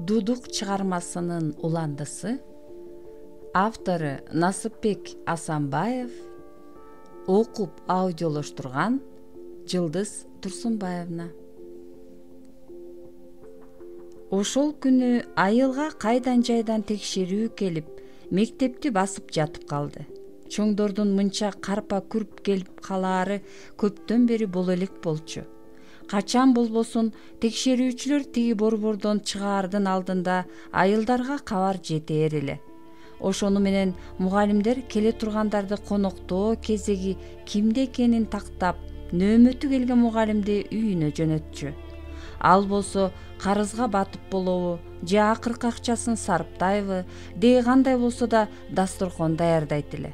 Дудук чыгармасынын уландысы, автору Насыпбек Асанбаев, окуп аудиолоштурган Жылдыз Турсунбаевна. Ошол күнү айылга кайдан жайдан текшерүү келип, мектепти басып жатып калды. Чоңдордун мынча карпа күрп келип калаары көптөн бери боло элек болчу. Качан болбосун текшерүүчүлөр тиги борбордон чыгаардын алдында айылдарга кабар жетээр эле. Ошону менен мугалимдер келе тургандарды коноктоо кезеги кимде экенин тактап, нөөмөтү келген мугалимди үйүнө жөнөтчү. Ал болсо карызга батып болобу, же акыркы акчасын сарптайбы, деги кандай болсо да дасторкон даярдайт эле.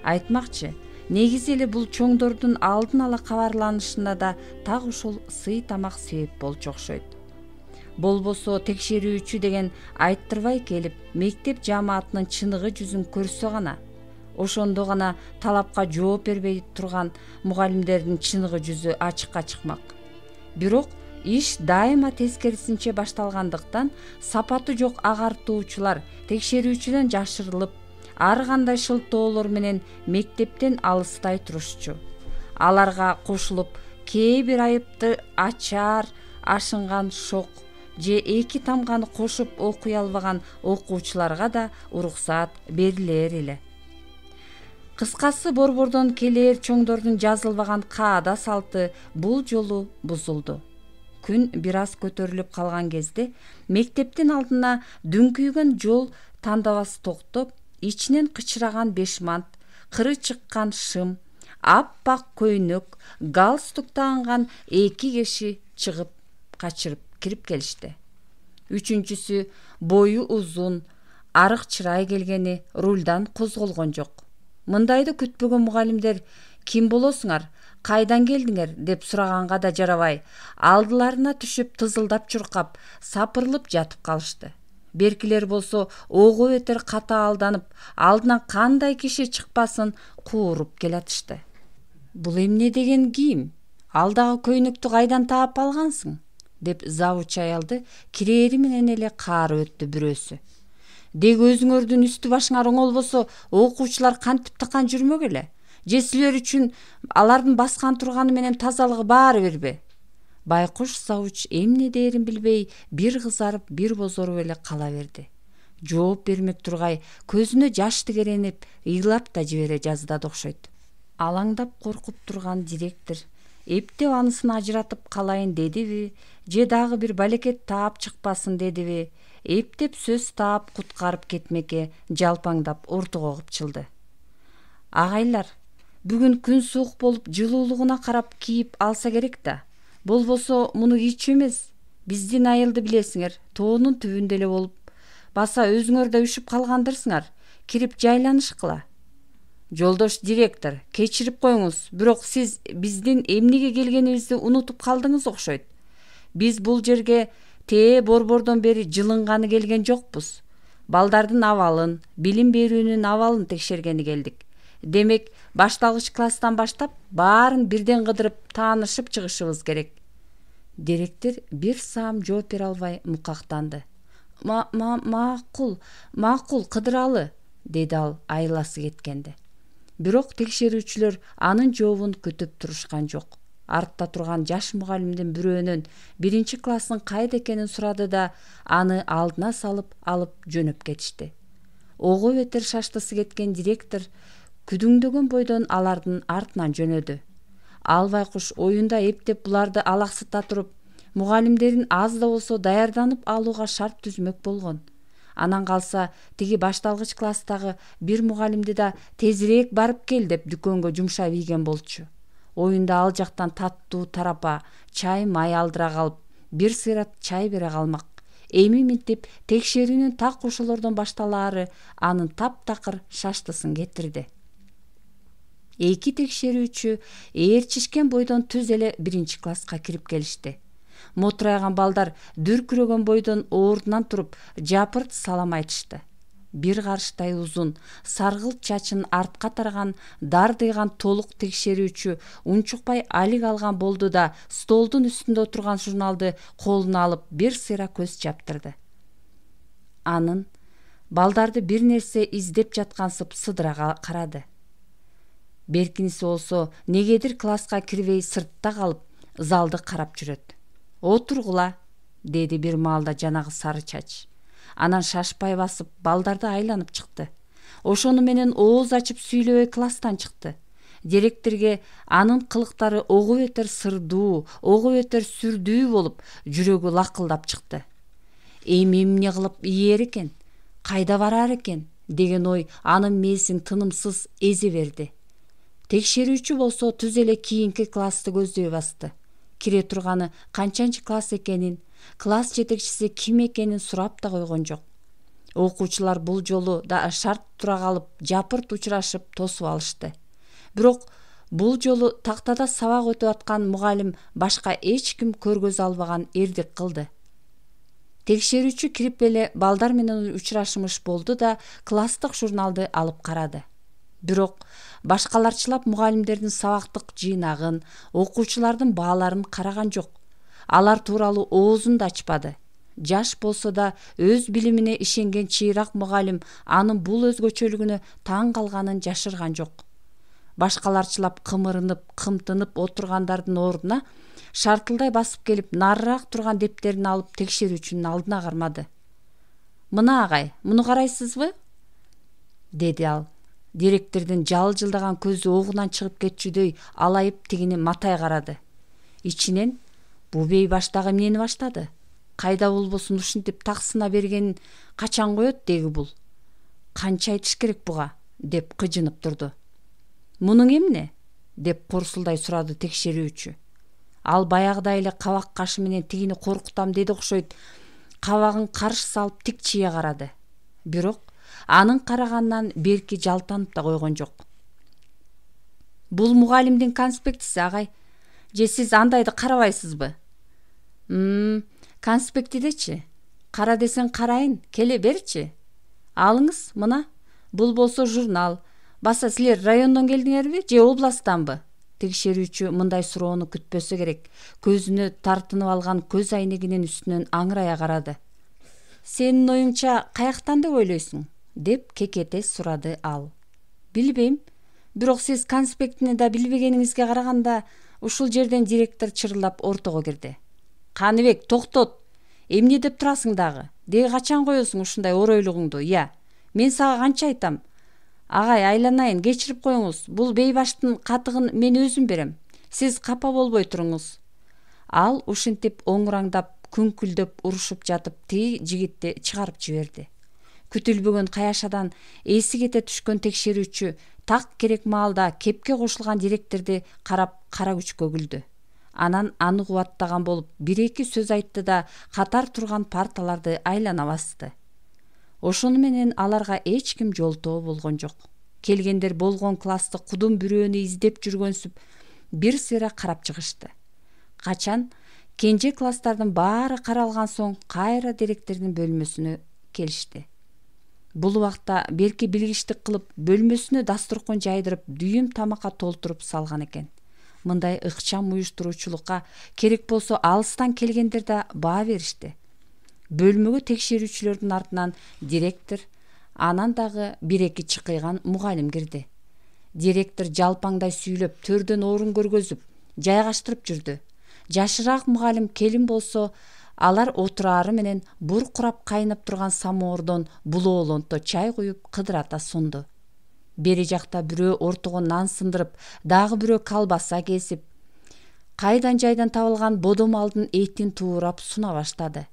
Айтмакчы, негизи эле бул чоңдордун алдын ала кабарланышына да так ушул сый тамак себеп болчу окшойт. Болбосо текшерүүчү деген айттырбай келип, мектеп жамаатынын чыныгы жүзүн көрсө гана, ошондо гана талапка жооп бербей турган мугалимдердин чыныгы жүзү ачыкка чыкмак. Бирок иш дайыма тескерисинче башталгандыктан сапаты жок агартуучулар текшерүүчүдөн жашырылып, ар кандай шылтоолор менен мектептен алыстай турушчу. Аларга кошулуп, кээ бир айыпты ачар, ашынган шок же эки тамганы кошуп окуй албаган окуучуларга да уруксаат берилээр эле. Кыскасы, борбордон келээр чоңдордун жазылбаган каада салты бул жолу бузулду. Күн бир аз көтөрүлүп калган кезде мектептин алдына дүңкүйгөн жол тандабасы токтоп, ичинен кычыраган бешмант, кыры чыккан шым, аппак көйнөк, галстук таанган эки киши чыгып качырып кирип келишти. Үчүнчүсү бою узун, арык чырай келгени рульдан козголгон жок. Мындайды күтпөгөн мугалимдер «Ким болосуңар? Кайдан келдиңер?» деп сураганга да жарабай, алдыларына түшүп тызылдап чуркап, сапырылып жатып калышты. Беркилер болсо ого бетер ката алданып, алдынан кандай киши чыкпасын кууруп келатышты. Бул эмне деген кийим? Алдагы көйнөктү кайдан таап алгансың? Деп завуч аялды кирээри менен эле каарып өттү бирөөсү. Деги өзүңөрдүн үстү башыңар оңолбосо окуучулар кантип такан жүрмөк эле? Же силер үчүн алардын баскан турганы менен тазалыгы баары бирби? Байкуш завуч эмне дээрин билбей, бир кызарып, бир бозоруп эле кала берди. Жооп бермек тургай, көзүнө жаш тигеренип, ыйлап да жибере жаздады окшойт. Алаңдап коркуп турган директор эптеп анысын ажыратып калайын дедиби, же дагы бир балекет таап чыкпасын дедиби, эптеп сөз таап куткарып кетмекке жалпаңдап ортого кыпчылды. Агайлар, бүгүн күн суук болуп, жылуулугуна карап кийип алса керек да. Болбосо муну кийчү эмес. Биздин айылды билесиңер, тоонун түбүндө эле болуп, баса өзүңөр да үшүп калгандырсыңар. Кирип жайланышкыла. Жолдош директор, кечирип коюңуз, бирок сиз биздин эмнеге келгенибизди унутуп калдыңыз окшойт. Биз бул жерге борбордон бери жылынганы келген жокпуз. Балдардын абалын, билим берүүнүн абалын текшергени келдик. Демек, башталгыч класстан баштап баарын бирден кыдырып таанышып чыгышыбыз керек. Директор бир саам жооп бере албай мукактанды. Макул, кыдыралы, деди ал айласы кеткенде. Бирок текшерүүчүлөр анын жообун күтүп турушкан жок. Артта турган жаш мугалимдин бирөөнөн биринчи класстын кайда экенин сурады да, аны алдына салып алып жөнөп кетишти. Ого бетер шаштысы кеткен директор күдүңдөгөн бойдон алардын артынан жөнөдү. Ал байкуш оюнда эптеп буларды алаксыта туруп, мугалимдерин аз да болсо даярданып алууга шарт түзмөк болгон. Анан калса, тиги башталгыч класстагы бир мугалимди да тезирээк барып кел деп дүкөнгө жумшап ийген болчу. Оюнда ал жактан таттуу тарапа, чай май алдыра калып, бир сыйрат чай бере калмак. Эми минтип текшерүүнүн так ошолордон башталаары анын таптакыр шаштысын кетирди. Эки текшерүүчү ээрчишкен бойдон түз эле биринчи класска кирип келишти. Мотурайган балдар дүркүрөгөн бойдон ордунан туруп, жапырт салам айтышты. бир карыштай узун, саргылт чачын артка тарган, дардыйган толук текшерүүчү унчукпай алик алган болду да столдун үстүндө отурган журналды колуна алып бир сыйра көз чаптырды. Анын балдарды бир нерсе издеп жаткансып сыдыра карады. Беркиниси болсо негедир класска кирбей сыртта калып, залды карап жүрөт. Отургула, деди бир маалда жанагы сары чач. Анан шашпай басып балдарды айланып чыкты. Ошону менен ооз ачып сүйлөбөй класстан чыкты. Директорге анын кылыктары ого бетер сырдуу, ого бетер сүрдүү болуп, жүрөгү лакылдап чыкты. Эми эмне кылып ийер экен, кайда барар экен деген ой анын мээсин тынымсыз эзе берди. Текшерүүчү болсо түз эле кийинки классты көздөй басты. Кире турганы канчанчы класс экенин, класс жетекчиси ким экенин сурап да койгон жок. Окуучулар бул жолу да шарт тура калып, жапырт учурашып тосуп алышты. Бирок бул жолу тактада сабак өтүп аткан мугалим башка эч ким көргөзө албаган эрдик кылды. Текшерүүчү кирип эле балдар менен учурашмыш болду да класстык журналды алып карады. Бирок башкаларчылап мугалимдердин сабактык жыйнагын, окуучулардын бааларын караган жок. Алар тууралуу оозун да ачпады. Жаш болсо да өз билимине ишенген чыйрак мугалим анын бул өзгөчөлүгүнө таң калганын жашырган жок. Башкаларчылап кымырынып, кымтынып отургандардын ордуна шартылдай басып келип, нарыраак турган дептерин алып текшерүүчүнүн алдына кармады. «Мына агай, муну карайсызбы?» деди ал. Директордун жалжылдаган көзү огунан чыгып кетчүдөй алайып тигини матай карады. Ичинен бу бейбаштагы эмнени баштады? Кайда болбосун ушинтип таксына бергенин качан коет деги бул? Канча айтыш керек буга? Деп кыжынып турду. Мунуң эмне? Деп корсулдай сурады текшерүүчү. Ал баягыдай эле кабак кашы менен тигини коркутам деди окшойт. Кабагын карш салып тик чие карады. Бирок анын караганынан берки жалтанып да койгон жок. Бул мугалимдин конспектиси, агай. Же сиз андайды карабайсызбы? Конспектидечи. Кара десең карайын, келе берчи. Алыңыз, мына. Бул болсо журнал. Баса силер райондон келдиңерби же областтанбы? Текшерүүчү мындай суроону күтпөсө керек. Көзүнө тартынып алган көз айнегинин үстүнөн аңырая карады. Сенин оюңча каяктан деп ойлойсуң? Деп кекетес сурады ал. Билбейм. Бирок сиз конспектини да билбегениңизге караганда, ушул жерден директор чырылдап ортого кирди. Каныбек, токтот. Эмне деп турасың дагы? Деги качан коесуң ушундай оройлугуңду? Я, мен сага канча айтам? Агай, айланайын, кечирип коюңуз. Бул бейбаштын катыгын мен өзүм берем. Сиз капа болбой туруңуз. Ал ушинтип оңураңдап, күңкүлдөп урушуп жатып, тиги жигитти чыгарып жиберди. Күтүлбөгөн каяшадан эси кете түшкөн текшерүүчү так керек маалда кепке кошулган директорду карап кара күчкө күлдү. Анан аны кубаттаган болуп, бир-эки сөз айтты да катар турган парталарды айлана басты. Ошону менен аларга эч ким жолтоо болгон жок. Келгендер болгон классты кудум бирөөнү издеп жүргөнсүп, бир сыйра карап чыгышты. Качан кенже класстардын баары каралган соң кайра директордун бөлмөсүнө келишти. Бул убакта берки билгичтик кылып, бөлмөсүнө дасторкон жайдырып, дүйүм тамакка толтуруп салган экен. Мындай ыкчам уюштуруучулукка керек болсо алыстан келгендер да баа беришти. Бөлмөгө текшерүүчүлөрдүн артынан директор, анан дагы бир-эки чыкыйган мугалим кирди. Директор жалпаңдай сүйлөп, төрдөн орун көргөзүп, жайгаштырып жүрдү. Жашыраак мугалим келин болсо, алар отурары менен буркурап кайнап турган самоордон булоолонто чай куюп кыдырата сунду. Бери жакта бирөө ортого нан сындырып, дагы бирөө колбаса кесип, кайдан жайдан табылган бодомалдын этин туурап суна баштады.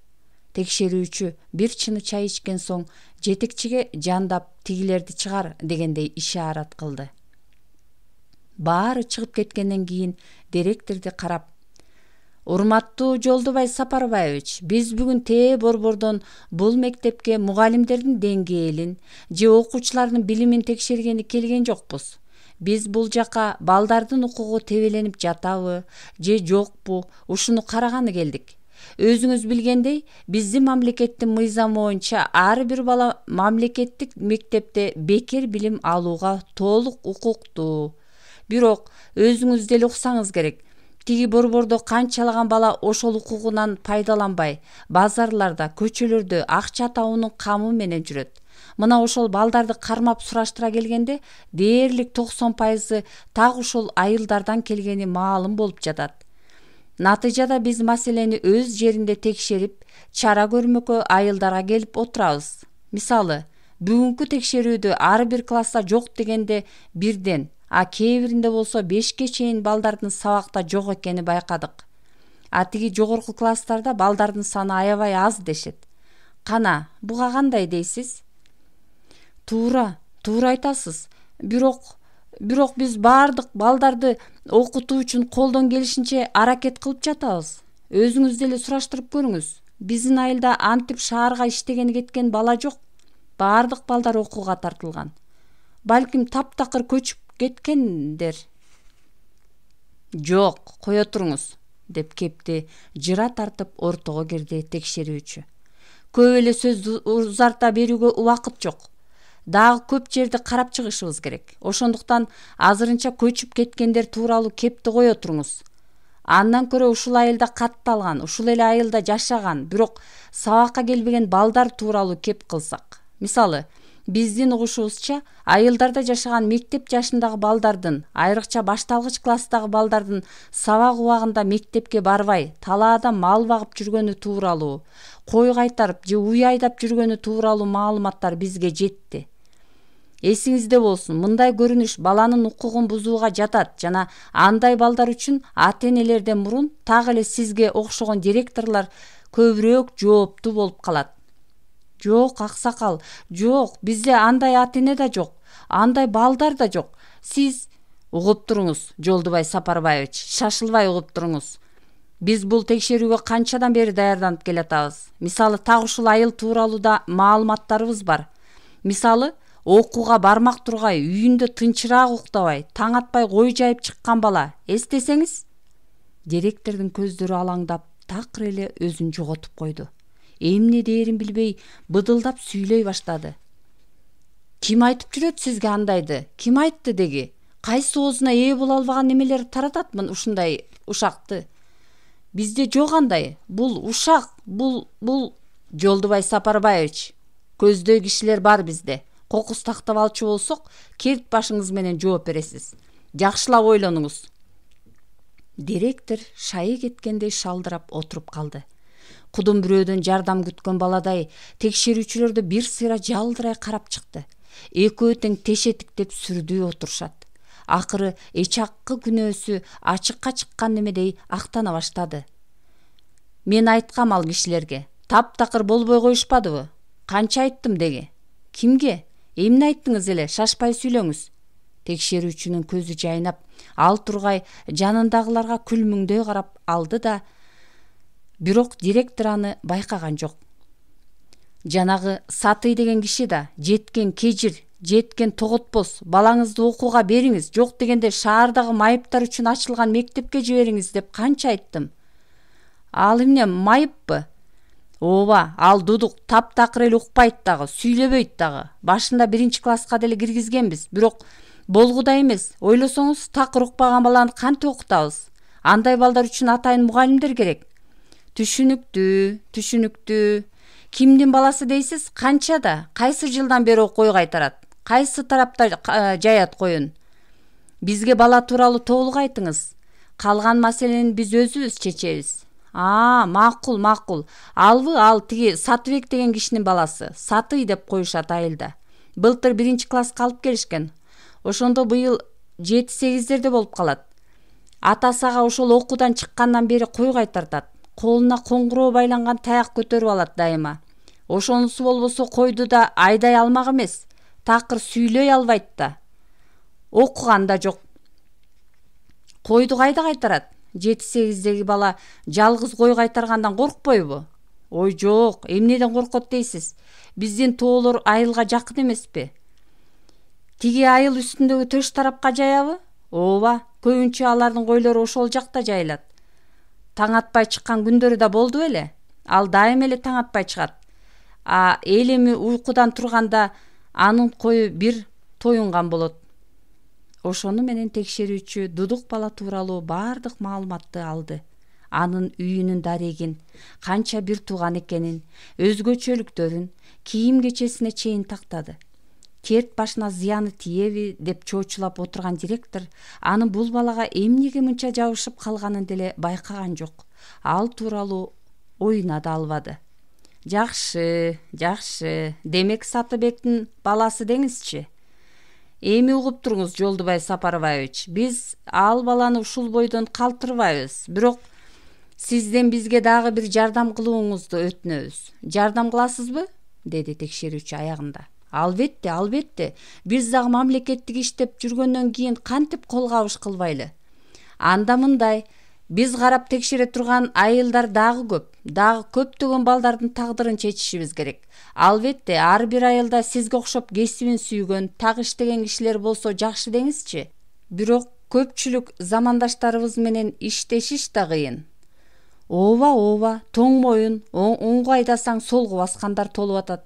Текшерүүчү бир чыны чай ичкен соң жетекчиге жандап тигилерди чыгар дегендей ишарат кылды. Баары чыгып кеткенден кийин директорду карап, «Урматтуу Жолдубай Сапарбаевич, биз бүгүн Тээ Борбордон бул мектепке мугалимдердин деңгээлин же окуучулардын билимин текшергени келген жокпуз. Биз бул жака балдардын укугу тебеленип жатабы же жокпу, ушуну караганы келдик. Өзүңүз билгендей, биздин мамлекеттин мыйзамы боюнча ар бир бала мамлекеттик мектепте бекер билим алууга толук укуктуу. Бирок өзүңүз деле уксаңыз керек. Тиги борбордо канчалаган бала ошол укугунан пайдаланбай, базарларда, көчөлөрдө акча табуунун камы менен жүрөт. Мына ошол балдарды кармап сураштыра келгенде, дээрлик 90% так ушул айылдардан келгени маалым болуп жатат. Натыйжада биз маселени өз жеринде текшерип, чара көрмөккө айылдарга келип отурабыз. Мисалы, бүгүнкү текшерүүдө ар бир класста жок дегенде бирден, а кээ биринде болсо 5ке чейин балдардын сабакта жок экени байкадык. А тиги жогорку класстарда балдардын саны аябай аз дешет. Кана, буга кандай дейсиз? Туура айтасыз. Бирок биз баардык балдарды окутуу үчүн колдон келишинче аракет кылып жатабыз. Өзүңүз деле сураштырып көрүңүз. Биздин айылда антип шаарга иштегени кеткен бала жок. Баардык балдар окууга тартылган. Балким таптакыр көчүп кеткендер. Жок, кое туруңуз, деп кепти жыра тартып ортого кирди текшерүүчү. Көп эле сөздү узарта берүүгө убакыт жок. Дагы көп жерди карап чыгышыбыз керек. Ошондуктан азырынча көчүп кеткендер тууралуу кепти кое туруңуз. Андан көрө ушул айылда катталган, ушул эле айылда жашаган, бирок сабакка келбеген балдар тууралуу кеп кылсак. Мисалы, биздин угушубузча айылдарда жашаган мектеп жашындагы балдардын, айрыкча башталгыч класстагы балдардын сабак убагында мектепке барбай, талаада мал багып жүргөнү тууралуу, кой кайтарып же уй айдап жүргөнү тууралуу маалыматтар бизге жетти. Эсиңизде болсун, мындай көрүнүш баланын укугун бузууга жатат жана андай балдар үчүн ата-энелерден мурун так эле сизге окшогон директорлор көбүрөөк жооптуу болуп калат. Жок, аксакал, жок, бизде андай ата-эне да жок, андай балдар да жок. Сиз угуп туруңуз, Жолдубай Сапарбаевич, шашылбай угуп туруңуз. Биз бул текшерүүгө канчадан бери даярданып келатабыз. Мисалы, так ушул айыл тууралуу да маалыматтарыбыз бар. Мисалы, окууга бармак тургай, үйүндө тынчыраак уктабай, таң атпай кой жайып чыккан бала, эстесеңиз? Директордун көздөрү алаңдап, такыр эле өзүн жоготуп койду. Эмне дээрин билбей, быдылдап сүйлөй баштады. Ким айтып жүрөт сизге андайды? Ким айтты деги? Кайсы оозуна ээ боло албаган немелер тарататмын ушундай ушакты? Бизде жок андай. Бул ушак, бул Жолдубай Сапарбаевич. Көздөй кишилер бар бизде. Кокус тактап алчу болсок, керт башыңыз менен жооп бересиз. Жакшылап ойлонуңуз. Директор шайы кеткендей шалдырап отуруп калды. Кудум бирөөдөн жардам күткөн баладай текшерүүчүлөрдү бир сыйра жалдырай карап чыкты. Экөө тең тешетиктеп сүрдүү отурушат. Акыры эчаккы күнөөсү ачыкка чыккан немедей актана баштады. Мен айткам ал кишилерге, таптакыр болбой коюшпадыбы? Канча айттым деги? Кимге? Эмне айттыңыз эле? Шашпай сүйлөңүз. Текшерүүчүнүн көзү жайнап, ал тургай жанындагыларга күлмүңдөй карап алды да, бирок директор аны байкаган жок. Жанагы Сатый деген киши да, жеткен кежир, жеткен тоготпос, балаңызды окууга бериңиз, жок дегенде шаардагы майыптар үчүн ачылган мектепке жибериңиз деп канча айттым. Ал эмне, майыппы? Ооба, ал дудук таптакыр эле укпайт дагы, сүйлөбөйт дагы. Башында 1-класска деле киргизгенбиз, бирок болгуда эмес. Ойлосоңуз, такыр укпаган баланы кантип окутабыз? Андай балдар үчүн атайын мугалимдер керек. Түшүнүктүү. Кимдин баласы дейсиз? Канчада? Кайсы жылдан бери кой кайтарат? Кайсы тарапта жаят коюн? Бизге бала тууралуу толук айтыңыз. Калган маселени биз өзүбүз чечебиз. Макул. Албы, ал тиги Сатыбек деген кишинин баласы. Сатый деп коюшат айылда. Былтыр 1-класска алып келишкен. Ошондо быйыл 7-8-дерде болуп калат. Атасы ага ошол окуудан чыккандан бери кой кайтартат. Колуна коңгуроо байланган таяк көтөрүп алат дайыма. Ошонусу болбосо койду да айдай алмак эмес. Такыр сүйлөй албайт да. Окуган да жок. Койду кайда кайтарат? 7-8-деги бала жалгыз кой кайтаргандан коркпойбу? Ой жок, эмнеден коркот дейсиз? Биздин тоолор айылга жакын эмеспи? Тиги айыл үстүндөгү төш тарапка жаябы? Ооба, көбүнчө алардын койлору ошол жакта жайылат. таң атпай чыккан күндөрү да болду беле. Ал дайым эле таң атпай чыгат. Эл эми уйкудан турганда анын кою бир тоюнган болот. Ошону менен текшерүүчү Дудук бала тууралуу бардык маалыматты алды. Анын үйүнүн дарегин, канча бир тууган экенин, өзгөчөлүктөрүн, кийим кечесине чейин тактады. Керт башына зыяны тиеби деп чоочулап отурган директор анын бул балага эмнеге мынча жабышып калганын деле байкаган жок. Ал тууралуу оюна да албады. Жакшы, демек Сатыбектин баласы деңизчи. Эми угуп туруңуз, Жолдубай Сапарбаевич, биз ал баланы ушул бойдон калтырбайбыз. Бирок сизден бизге дагы бир жардам кылууңузду өтүнөбүз. Жардам кыласызбы? Деди текшерүүчү аягында. Албетте. Биз дагы мамлекеттик иштеп жүргөндөн кийин кантип кол кабыш кылбайлы? Анда мындай, биз карап текшере турган айылдар дагы көптөгөн балдардын тагдырын чечишибиз керек. Албетте, ар бир айылда сизге окшоп кесибин сүйгөн, так иштеген кишилер болсо жакшы деңизчи. Бирок көпчүлүк замандаштарыбыз менен иштешиш да кыйын. Ооба, тоң моюн, оңго айдасаң солго баскандар толуп атат.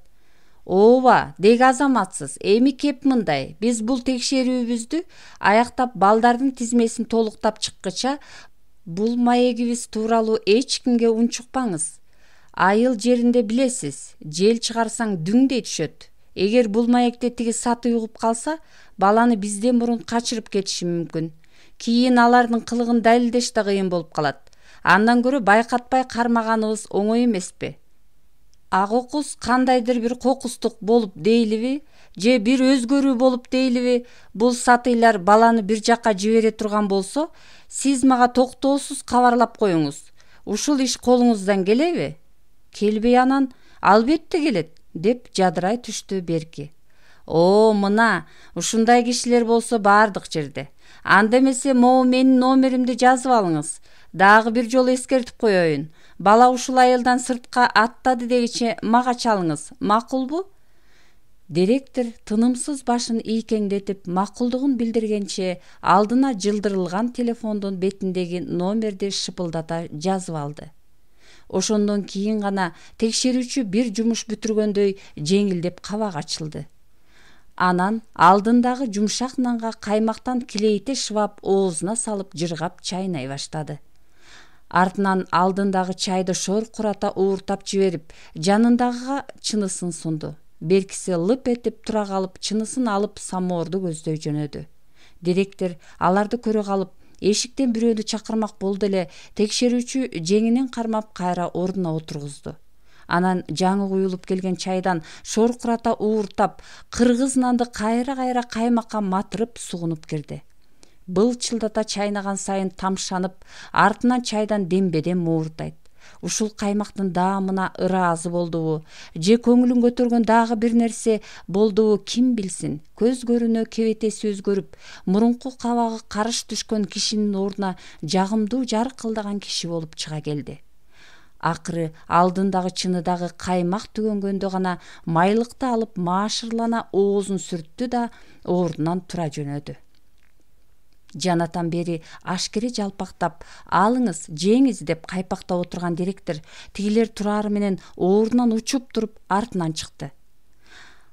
Ооба, деги азаматсыз. Эми кеп мындай, биз бул текшерүүбүздү аяктап балдардын тизмесин толуктап чыккыча бул маегибиз тууралуу эч кимге унчукпаңыз. Айыл жеринде билесиз, жел чыгарсаң дүңдей түшөт. Эгер бул маекте тиги саты угуп калса, баланы бизден мурун качырып кетиши мүмкүн. Кийин алардын кылыгын далилдеш да кыйын болуп калат. Андан көрө байкатпай кармаганыбыз оңой эмеспи? Ак окус кандайдыр бир кокустук болуп дейлиби, же бир өзгөрүү болуп дейлиби, бул сатыйлар баланы бир жакка жибере турган болсо, сиз мага токтоосуз кабарлап коюңуз. Ушул иш колуңуздан келеби? Келбей анан, албетте келет, деп жадырай түштү Берки. Мына, ушундай кишилер болсо бардык жерде. Анда эмесе могу менин номеримди жазып алыңыз. Дагы бир жолу эскертип коеюн. Бала ушул айылдан сыртка аттады дегиче мага чалыңыз. Макулбу? Директор тынымсыз башын ийкеңдетип макулдугун билдиргенче алдына жылдырылган телефондун бетиндеги номерди шыпылдата жазып алды. Ошондон кийин гана текшерүүчү бир жумуш бүтүргөндөй жеңилдеп кабак ачылды. Анан алдындагы жумшак нанга каймактан килейте шыбап оозуна салып жыргап чайнай баштады. Артынан алдындагы чайды шоркурата ууртап жиберип, жанындагыга чынысын сунду. Беркиси лып этип тура калып, чынысын алып самоорду көздөй жөнөдү. Директор аларды көрө калып, эшиктен бирөөнү чакырмак болду эле текшерүүчү жеңинен кармап кайра ордуна отургузду. Анан жаңы куюлуп келген чайдан шоркурата ууртап, кыргыз нанды кайра каймакка матырып сугунуп кирди. Былчылдата чайнаган сайын тамшанып, артынан чайдан дембеден мууртайт. Ушул каймактын даамына ыраазы болдубу, же көңүлүн көтөргөн дагы бир нерсе болдубу ким билсин. Көз көрүнө кебетеси өзгөрүп, мурунку кабагы карыш түшкөн кишинин ордуна жагымдуу жаркылдаган киши болуп чыга келди. Акыры алдындагы чыныдагы каймак түгөнгөндө гана майлыкты алып маашырлана оозун сүрттү да ордунан тура жөнөдү. Жанатан бери ашкере жалпактап, алыңыз, жеңиз деп кайпактап отурган директор тигилер турары менен ордунан учуп туруп артынан чыкты.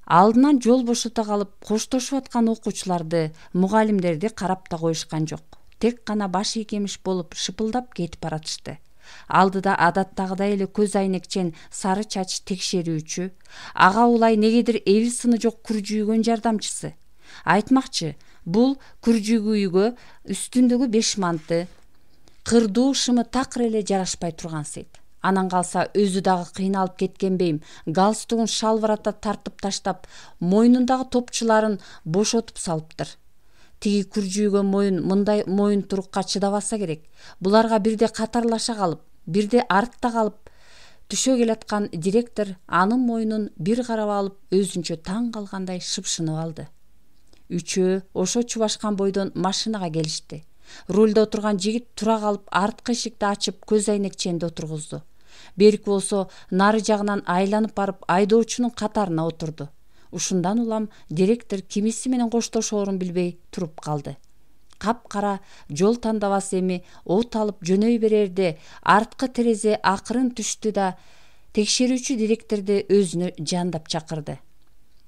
Алдынан жол бошото калып, коштошуп аткан окуучуларды, мугалимдерди карап да коюшкан жок. Тек гана баш ийкемиш болуп шыпылдап кетип баратышты. Алдыда адаттагыдай эле көз айнекчен сары чач текшерүүчү, ага улай негедир эби сыны жок күржүйгөн жардамчысы. Айтмакчы, бул күржүгүү үйгө үстүндөгү бешманты, кырдуу шымы такыр эле жарашпай турган сейт. Анан калса өзү дагы кыйналып кеткенбейм, галстугун шалбырата тартып таштап, мойнундагы топчуларын бошотуп салыптыр. Тиги күржүйгөн моюн мындай моюнтурукка чыдабаса керек. Буларга бирде катарлаша калып, бирде артта калып түшө келаткан директор анын мойнун бир карап алып, өзүнчө таң калгандай шыпшынып алды. Үчөө ошо чубашкан бойдон машинага келишти. Рулда отурган жигит тура калып, арткы эшикти ачып, көз айнекченди отургузду. Берки болсо нары жагынан айланып барып, айдоочунун катарына отурду. Ушундан улам директор кимиси менен коштошоорун билбей туруп калды. капкара жол тандабасы эми от алып жөнөй берерде арткы терезе акырын түштү да текшерүүчү директорду өзүнө жандап чакырды.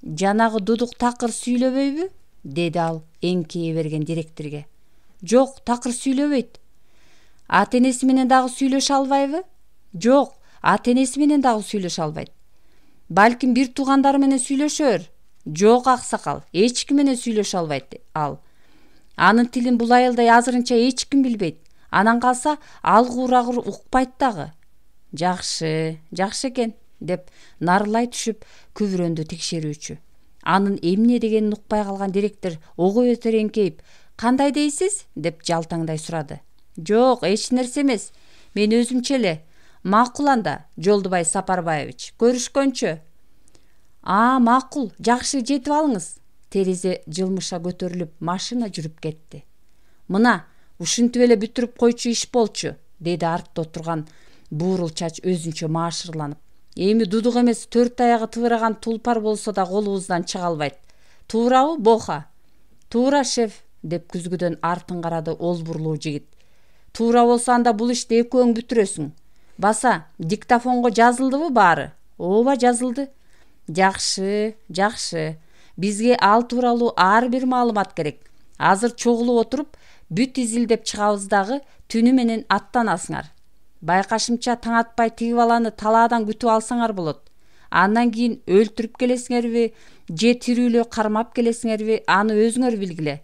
Жанагы дудук такыр сүйлөбөйбү? Деди ал эңкейе берген директорго. Жок, такыр сүйлөбөйт. Ата-энеси менен дагы сүйлөшө албайбы? Жок, ата-энеси менен дагы сүйлөшө албайт. Балким бир туугандары менен сүйлөшөр. Жок аксакал, эч ким менен сүйлөшө албайт ал. Анын тилин бул айылда азырынча эч ким билбейт. Анан калса ал курагыр укпайт дагы. Жакшы экен, деп нарылай түшүп күбүрөндү текшерүүчү. Анын эмне дегенин укпай калган директор ого бетер эңкейип, кандай дейсиз? Деп жалтаңдай сурады. Жок, эч нерсе эмес. Мен өзүмчө эле. Макул анда, Жолдубай Сапарбаевич. Көрүшкөнчө. Макул, жакшы жетип алыңыз. Терезе жылмыша көтөрүлүп, машина жүрүп кетти. Мына, ушинтип эле бүтүрүп койчу иш болчу, деди артта отурган буурул чач өзүнчө маашырланып. Эми дудук эмес, 4 аягы тыбыраган тулпар болсо да колубуздан чыга албайт. Туурабы, Боха? Туура, шеф, деп күзгүдөн артын карады олбурлуу жигит. Туура болсо анда бул ишти экөөң бүтүрөсүң. Баса, диктофонго жазылдыбы баары? Ооба, жазылды. Жакшы. Бизге ал тууралуу ар бир маалымат керек. Азыр чогулуп отуруп, бүт изилдеп чыгабыз дагы түнү менен аттанасыңар. Байкашымча таң атпай тиги баланы талаадан күтүп алсаңар болот. Андан кийин өлтүрүп келесиңерби, же тирүүлөө кармап келесиңерби, аны өзүңөр билгиле.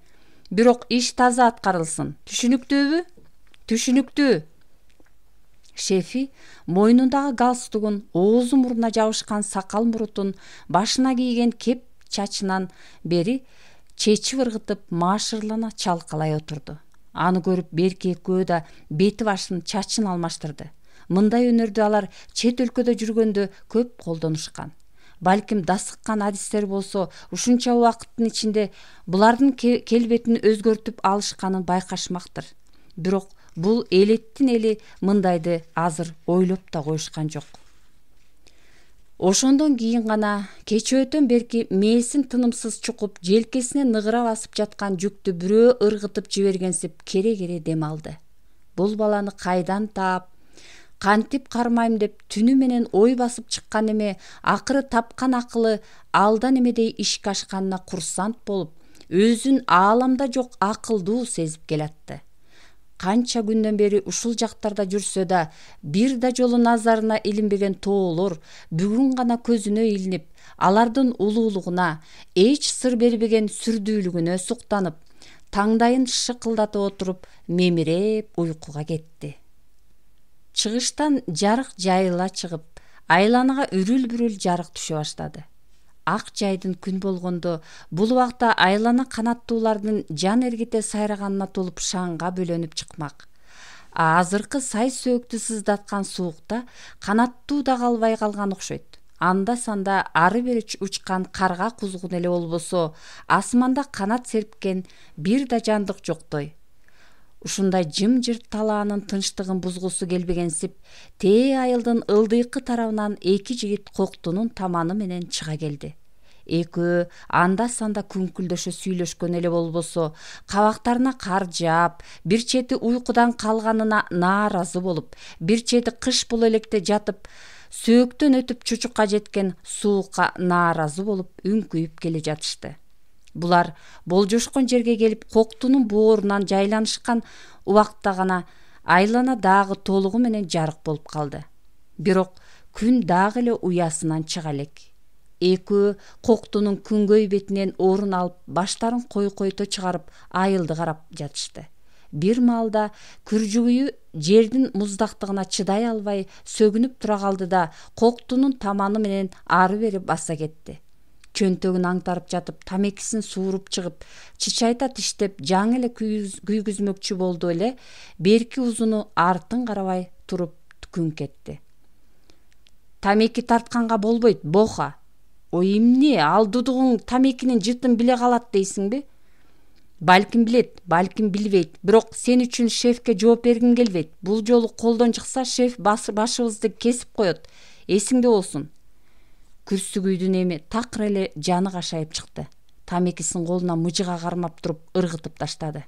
Бирок иш таза аткарылсын. Түшүнүктүүбү? Түшүнүктүү. Шефи мойнундагы галстугун, оозу мурдуна жабышкан сакал мурутун, башына кийген кеп чачынан бери чечип ыргытып маашырлана чалкалай отурду. Аны көрүп берки экөө да бети башын, чачын алмаштырды. Мындай өнөрдү алар чет өлкөдө жүргөндө көп колдонушкан. Балким дасыккан адистер болсо, ушунча убакыттын ичинде булардын келбетин өзгөртүп алышканын байкашмактыр. Бирок бул элеттин эли мындайды азыр ойлоп да коюшкан жок. Ошондон кийин гана кечөөтөн берки мээсин тынымсыз чукуп, желкесине ныгыра басып жаткан жүктү бирөө ыргытып жибергенсип кере дем алды. Бул баланы кайдан таап, кантип кармайм деп түнү менен ой басып чыккан эме, акыры тапкан акылы алдан эмедей ишке ашканына курсант болуп, өзүн ааламда жок акылдуу сезип келатты. Канча күндөн бери ушул жактарда жүрсө да, бир да жолу назарына илинбеген тоолор бүгүн гана көзүнө илинип, алардын улуулугуна, эч сыр бербеген сүрдүүлүгүнө суктанып, таңдайын шыкылдатып отуруп, мемиреп уйкуга кетти. Чыгыштан жарык жайыла чыгып, айланага үрүл-бүрүл жарык түшө баштады. Ак жайдын күн болгондо бул убакта айлана канаттуулардын жан эргите сайраганына толуп шаңга бөлөнүп чыкмак. Азыркы сай сөөктү сыздаткан суукта канаттуу да калбай калган окшойт. Анда санда ары бери учкан карга кузгун эле болбосо, асманда канат серпкен бир да жандык жоктой. Ушундай жымжырт талаанын тынчтыгын бузгусу келбегенсип, тээ айылдын ылдыйкы тарабынан эки жигит коктунун таманы менен чыга келди. Экөө анда санда күңкүлдөшө сүйлөшкөн эле болбосо, кабактарына кар жаап, бир чети уйкудан калганына нааразы болуп, бир чети кыш бул электе жатып, сөөктөн өтүп чучукка жеткен суукка нааразы болуп үңкүйүп келе жатышты. Булар болжошкон жерге келип коктунун боорунан жайланышкан убакта гана айлана дагы толугу менен жарык болуп калды. Бирок күн дагы эле уясынан чыга элек. Экөө коктунун күнгөй бетинен орун алып, баштарын койкойто чыгарып, айылды карап жатышты. Бир маалда күржүгүйү жердин муздактыгына чыдай албай сөгүнүп тура калды да, коктунун таманы менен ары бери баса кетти. Чөнтөгүн аңтарып жатып, тамекисин сууруп чыгып, чычайта тиштеп, жаңы эле күйгүзмөкчү болду эле, берки узуну артын карабай туруп күн кетти. Тамеки тартканга болбойт, Боха. Ой эмне, ал дудугуң тамекинин жытын биле калат дейсиңби? Балким билет, балким билбейт. Бирок сен үчүн шефке жооп бергим келбейт. Бул жолу колдон чыкса, шеф башыбызды кесип коет. Эсиңде болсун. Күрсүгүйдүн эми такыр эле жаны кашайып чыкты. Тамекисин колуна мыжыга кармап туруп ыргытып таштады.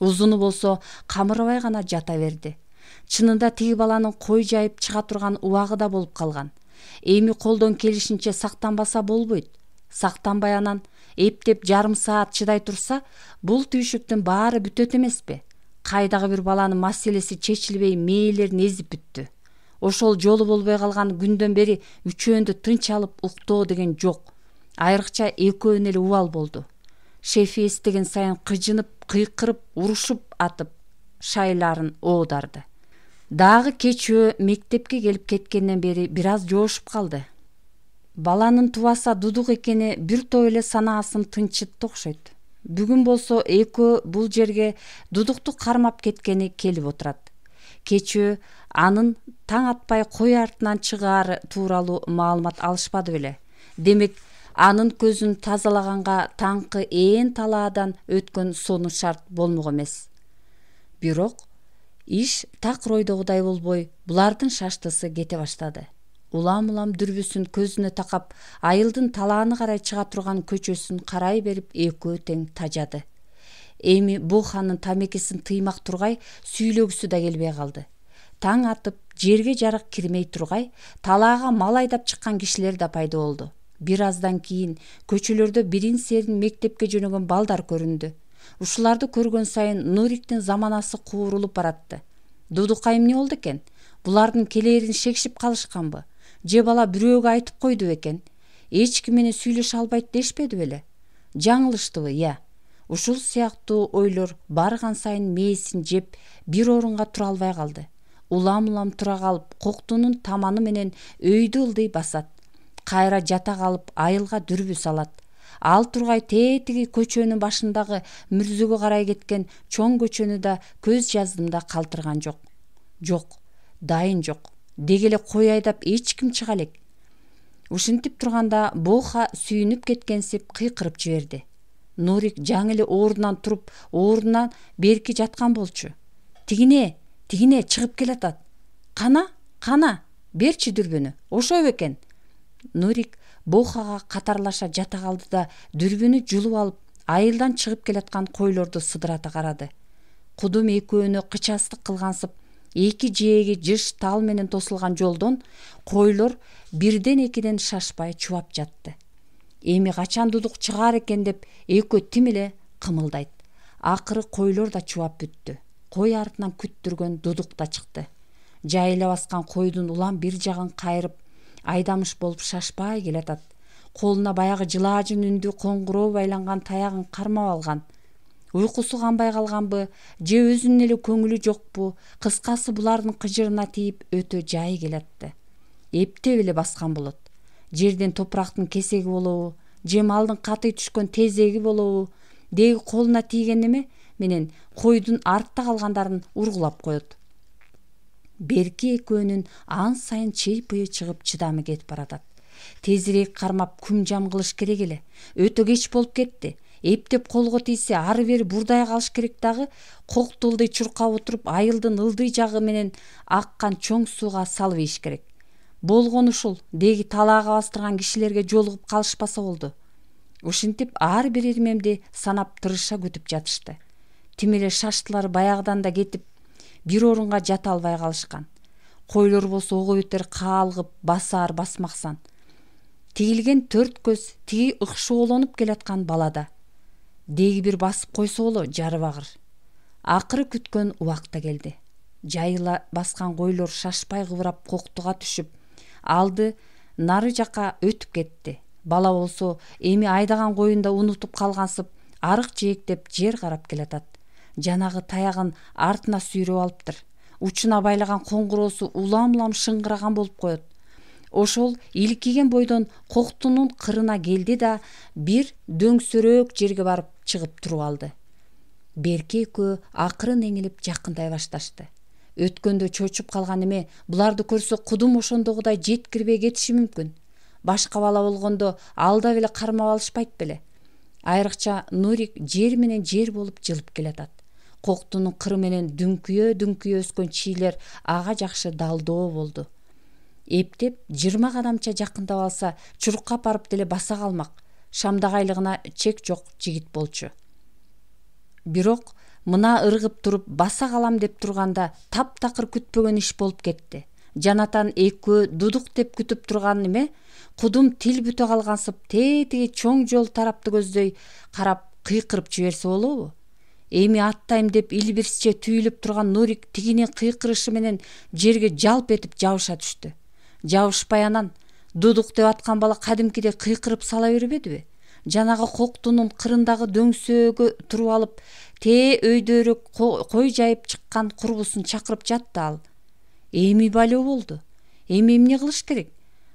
Узуну болсо камырбай гана жата берди. Чынында тиги баланын кой жайып чыга турган убагы да болуп калган. Эми колдон келишинче сактанбаса болбойт. Сактанбай анан эптеп жарым саат чыдай турса, бул түйшүктүн баары бүтөт эмеспи? Кайдагы бир баланын маселеси чечилбей мээлерин эзип бүттү. Ошол жолу болбой калган күндөн бери үчөөндө тынч алып уктоо деген жок. Айрыкча экөөнү эле убал болду. Шефи эстеген сайын кыжынып, кыйкырып, урушуп атып, шайларын оодарды. Дагы кечөө мектепке келип кеткенден бери бир аз жоошуп калды. Баланын тубаса Дудук экени бир топ эле санаасын тынчытты окшойт. Бүгүн болсо экөө бул жерге Дудукту кармап кеткени келип отурат. Кечөө анын таң атпай кой артынан чыгаары тууралуу маалымат алышпады беле. Демек, анын көзүн тазалаганга таңкы ээн талаадан өткөн сону шарт болмок эмес. Бирок иш так ройдогудай болбой, булардын шаштысы кете баштады. Улам-улам дүрбүсүн көзүнө такап, айылдын талааны карай чыга турган көчөсүн карай берип экөө тең тажады. Эми Боханын тамекисин тыймак тургай сүйлөгүсү да келбей калды. Таң атып, жерге жарык кирмей тургай, талаага мал айдап чыккан кишилер да пайда болду. Бир аздан кийин көчөлөрдө бирин-серин мектепке жөнөгөн балдар көрүндү. Ушуларды көргөн сайын Нуриктин заманасы куурулуп баратты. Дудукка эмне болду экен? Булардын келээрин шекшип калышканбы? Же бала бирөөгө айтып койду экен? Эч ким менен сүйлөшө албайт дешпеди беле? Жаңылыштыбы, я? Ушул сыяктуу ойлор барган сайын мээсин жеп, бир орунга тура албай калды. Улам-улам тура калып, коктунун таманы менен өйдү ылдый басат. Кайра жата калып, айылга дүрбүс алат. Ал тургай тетиги көчөнүн башындагы мүрзөгө карай кеткен чоң көчөнү да көз жаздымда калтырган жок. Жок, дайын жок. Деги эле кой айдап эч ким чыга элек. Ушинтип турганда Боха сүйүнүп кеткенсип кыйкырып жиберди. Нурик жаңы эле ордунан туруп, ордунан берки жаткан болчу. Тигине чыгып келатат. Кана, берчи дүрбүнү. Ошо бекен. Нурик Бохага катарлаша жата калды да дүрбүнү жулуп алып, айылдан чыгып келаткан койлорду сыдырата карады. Кудум экөөнү кычастык кылгансып, эки жээги жыш тал менен тосулган жолдон койлор бирден-экиден шашпай чубап жатты. Эми качан Дудук чыгаар экен деп экөө тим эле кымылдайт. Акыры койлор да чубап бүттү. Кой артынан күттүргөн Дудук да чыкты. Жайыла баскан койдун улам бир жагын кайрып, айдамыш болуп шашпай келатат. Колуна баягы жылаажын үндүү коңгуроо байланган таягын кармап алган. Уйкусу канбай калганбы, же өзүнүн эле көңүлү жокпу? Кыскасы булардын кыжырына тийип өтө жай келатты. Эптеп эле баскан болот. Жерден топурактын кесеги болобу, же малдын катый түшкөн тезеги болобу, деги колуна тийген неме менен койдун артта калгандарын ургулап коет. Берки экөөнүн ан сайын чыйпыйы чыгып чыдамы кетип баратат. Тезирээк кармап күм-жам кылыш керек эле. Өтө кеч болуп кетти. Эптеп колго тийсе ары бери бурдай калыш керек дагы. Кокту ылдый чуркап отуруп, айылдын ылдый жагы менен аккан чоң сууга салып ийиш керек. Болгон ушул, деги талаага бастырган кишилерге жолугуп калышпаса болду. Ушинтип ар бир ирмемди санап тырыша күтүп жатышты. Тим эле шаштылар баягыдан да кетип, бир орунга жата албай калышкан. Койлор болсо ого бетер каалгып, басаар басмаксан. Тигилген төрт көз тиги ыкшоолонуп келаткан балада. Деги бир басып койсо боло, жарыбагыр. Акыры күткөн убакта келди. Жайыла баскан койлор шашпай кыбырап коктуга түшүп, алды нары жака өтүп кетти. Бала болсо эми айдаган коюнда унутуп калгансып, арык жээктеп жер карап келатат. Жанагы таягын артына сүйрөп алыптыр. Учуна байлаган коңгуроосу улам-улам шыңгыраган болуп коет. Ошол илкиген бойдон коктунун кырына келди да бир дөңсөрөөк жерге барып чыгып туруп алды. Берки экөө акырын эңилип жакындай башташты. Өткөндө чочуп калган эме буларды көрсө кудум ошондогудай жеткирбей кетиши мүмкүн. Башка бала болгондо алда беле кармап алышпайт беле. Айрыкча Нурик жер менен жер болуп жылып келатат. Коктунун кыры менен дүңкүйө өскөн чийлер ага жакшы далдоо болду. Эптеп 20 кадамча жакындап алса, чуркап барып деле баса калмак. Шамдагайлыгына чек жок жигит болчу. Бирок Мына ыргып туруп баса калам деп турганда таптакыр күтпөгөн иш болуп кетти. Жанатан экөө дудук деп күтүп турган эме кудум тил бүтө калгансып тетиги чоң жол тарапты көздөй карап кыйкырып жиберсе болобу? Эми аттайм деп илбирсче түйүлүп турган Нурик тигинин кыйкырышы менен жерге жалп этип жабыша түштү. Жабышпай анан дудук деп аткан бала кадимкидей кыйкырып сала бербедиби? Жанагы коктунун кырындагы дөңсөөгө туруп алып, өйдөрөк кой жайып чыккан курбусун чакырып жатты ал. Эми бале болду. Эми эмне кылыш керек?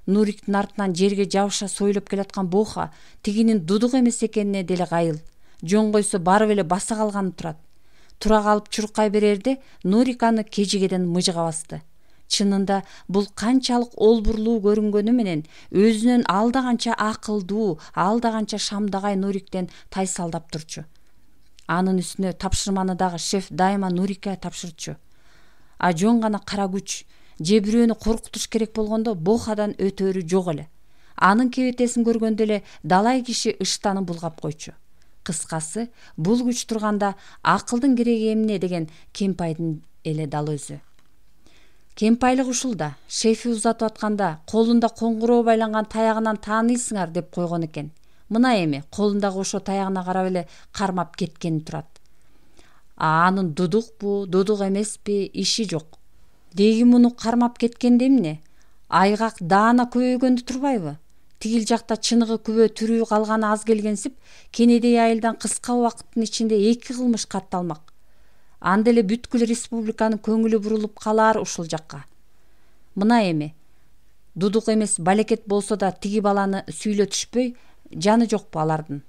Нуриктин артынан жерге жабыша сойлоп келаткан Боха тигинин дудук эмес экенине деле кайыл. Жөн койсо барып эле баса калганы турат. Тура калып чуркай берерде Нурик аны кежигеден мыжыга басты. Чынында бул канчалык олбурлуу көрүнгөнү менен өзүнөн алда канча акылдуу, алда канча шамдагай Нуриктен тайсалдап турчу. Анын үстүнө тапшырманы дагы шеф дайыма Нурикке тапшырчу. А жөн гана кара күч же бирөөнү коркутуш керек болгондо Бохадан өтөрү жок эле. Анын кебетесин көргөндө эле далай киши ыштанын булгап койчу. Кыскасы, бул күч турганда акылдын кереги эмне деген Кемпайдын эле дал өзү. Кемпайлык ушул да, шефи узатып атканда колунда коңгуроо байланган таягынан тааныйсыңар деп койгон экен. Мына эми колундагы ошо таягына карап эле кармап кеткени турат. Анын дудукпу, дудук эмеспи, иши жок. Деги муну кармап кеткенде эмне? Айгак даана көбөйгөндө турбайбы? Тигил жакта чыныгы күбө түрүү калганы аз келгенсип, Кенедей айылдан кыска убакыттын ичинде 2 кылмыш катталмак. Анда эле бүткүл республиканын көңүлү бурулуп калаар ушул жакка. Мына эми дудук эмес балекет болсо да тиги баланы сүйлөтүшпөй, жаны жокпу алардын?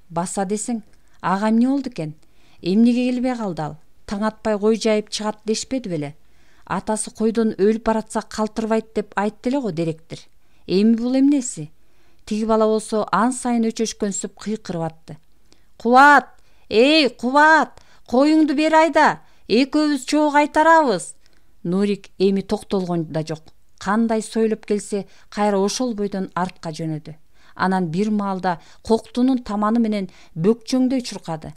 Баса десең, ага эмне болду экен? Эмнеге келбей калды ал? Таң атпай кой жайып чыгат дешпеди беле? Атасы койдон өлүп баратса калтырбайт деп айтты эле го директор. Эми бул эмнеси? Тиги бала болсо ан сайын өчөшкөнсүп кыйкырып атты. Кубат! Эй, Кубат! Коюңду бери айда! Экөөбүз чогуу кайтарабыз! Нурик эми токтолгон да жок. Кандай сойлоп келсе, кайра ошол бойдон артка жөнөдү. Анан бир маалда коктунун таманы менен бөкчөңдөй чуркады.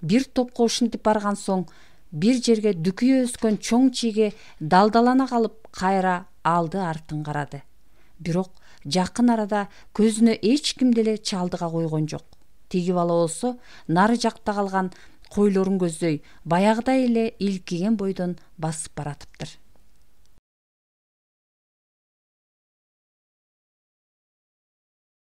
Бир топко ушинтип барган соң, бир жерге дүкүйө өскөн чоң чийге далдалана калып, кайра алды артын карады. Бирок жакын арада көзүнө эч ким деле чалдыга койгон жок. Тиги бала болсо нары жакта калган койлорун көздөй баягыдай эле илкиген бойдон басып баратыптыр.